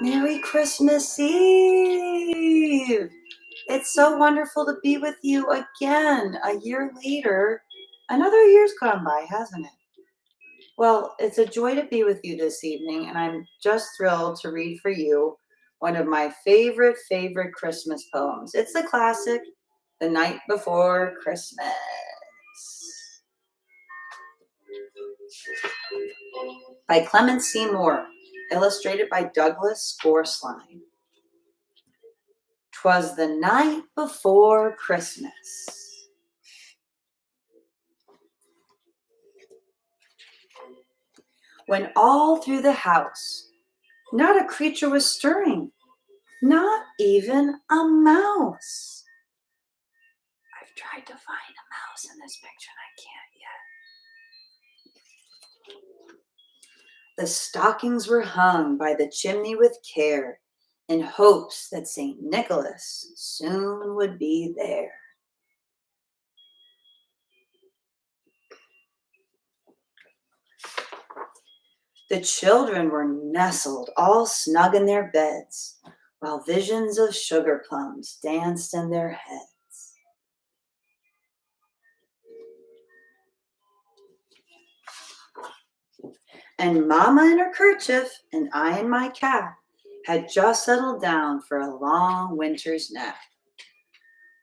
Merry Christmas Eve! It's so wonderful to be with you again a year later. Another year's gone by, hasn't it? Well, it's a joy to be with you this evening, and I'm just thrilled to read for you one of my favorite Christmas poems. It's the classic, The Night Before Christmas, by Clement C. Moore, illustrated by Douglas Gorsline. 'Twas the night before Christmas. When all through the house, not a creature was stirring, not even a mouse. I've tried to find a mouse in this picture and I can't yet. The stockings were hung by the chimney with care, in hopes that St. Nicholas soon would be there. The children were nestled all snug in their beds, while visions of sugar plums danced in their heads. And Mama in her kerchief and I in my cap had just settled down for a long winter's nap.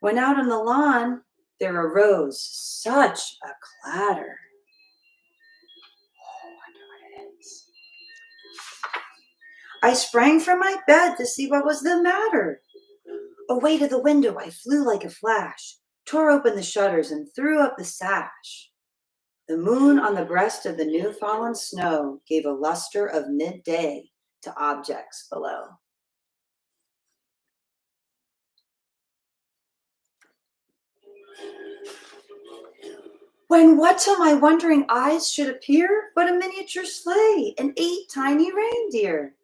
When out on the lawn there arose such a clatter. Oh, I wonder what it is. I sprang from my bed to see what was the matter. Away to the window I flew like a flash, tore open the shutters and threw up the sash. The moon on the breast of the new fallen snow gave a luster of midday to objects below. When what to my wondering eyes should appear but a miniature sleigh and 8 tiny reindeer.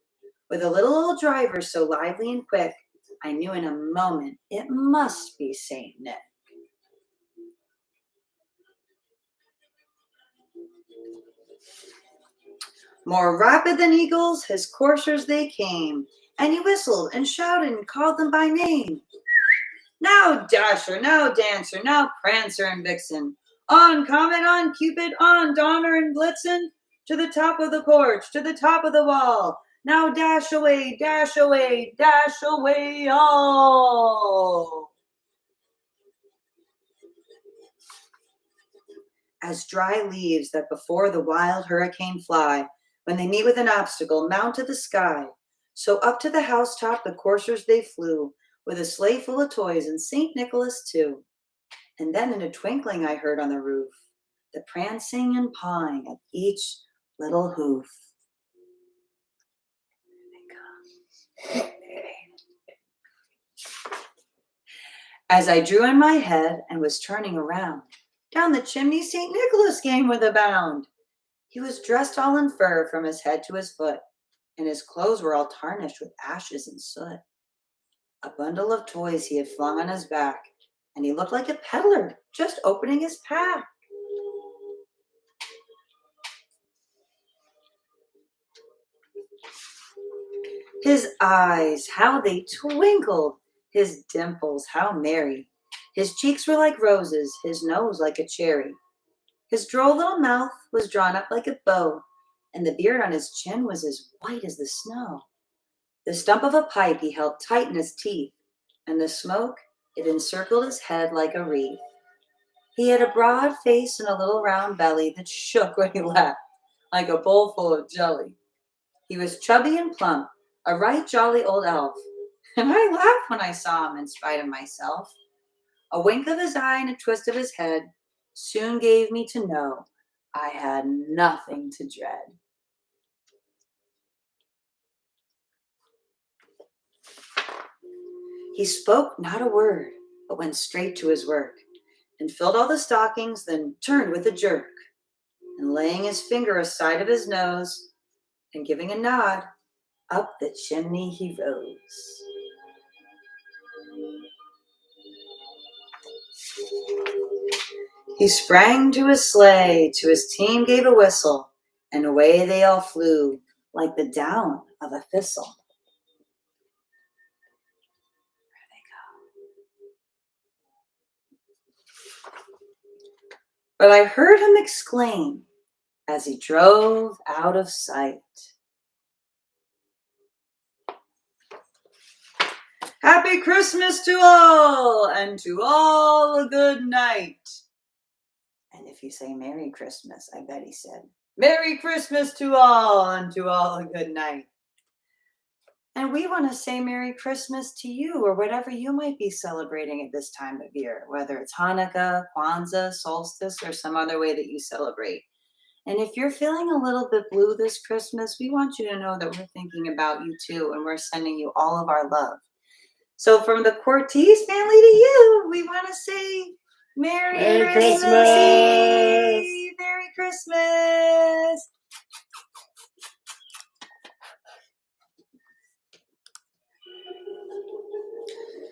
With a little old driver so lively and quick, I knew in a moment it must be Saint Nick. More rapid than eagles, his coursers they came, and he whistled and shouted and called them by name. Now Dasher, now Dancer, now Prancer and Vixen, on Comet, on Cupid, on Donner and Blitzen, to the top of the porch, to the top of the wall. Now dash away, dash away, dash away all. As dry leaves that before the wild hurricane fly, when they meet with an obstacle, mount to the sky, so up to the housetop the coursers they flew, with a sleigh full of toys and St. Nicholas too. And then in a twinkling I heard on the roof the prancing and pawing of each little hoof. As I drew in my head and was turning around, down the chimney St. Nicholas came with a bound. He was dressed all in fur from his head to his foot, and his clothes were all tarnished with ashes and soot. A bundle of toys he had flung on his back, and he looked like a peddler just opening his pack. His eyes, how they twinkled, his dimples, how merry. His cheeks were like roses, his nose like a cherry. His droll little mouth was drawn up like a bow, and the beard on his chin was as white as the snow. The stump of a pipe he held tight in his teeth, and the smoke, it encircled his head like a wreath. He had a broad face and a little round belly that shook when he laughed, like a bowl full of jelly. He was chubby and plump, a right jolly old elf, and I laughed when I saw him in spite of myself. A wink of his eye and a twist of his head soon gave me to know I had nothing to dread. He spoke not a word, but went straight to his work, and filled all the stockings, then turned with a jerk, and laying his finger aside of his nose, and giving a nod, up the chimney he rose. He sprang to his sleigh, to his team gave a whistle, and away they all flew, like the down of a thistle. but I heard him exclaim as he drove out of sight. Happy Christmas to all, and to all a good night. And if you say Merry Christmas, I bet he said, Merry Christmas to all, and to all a good night. And we want to say Merry Christmas to you, or whatever you might be celebrating at this time of year, whether it's Hanukkah, Kwanzaa, solstice, or some other way that you celebrate. And if you're feeling a little bit blue this Christmas, we want you to know that we're thinking about you too, and we're sending you all of our love. So from the Cortez family to you, we want to say Merry Merry Christmas Christmas! Eve! Merry Christmas!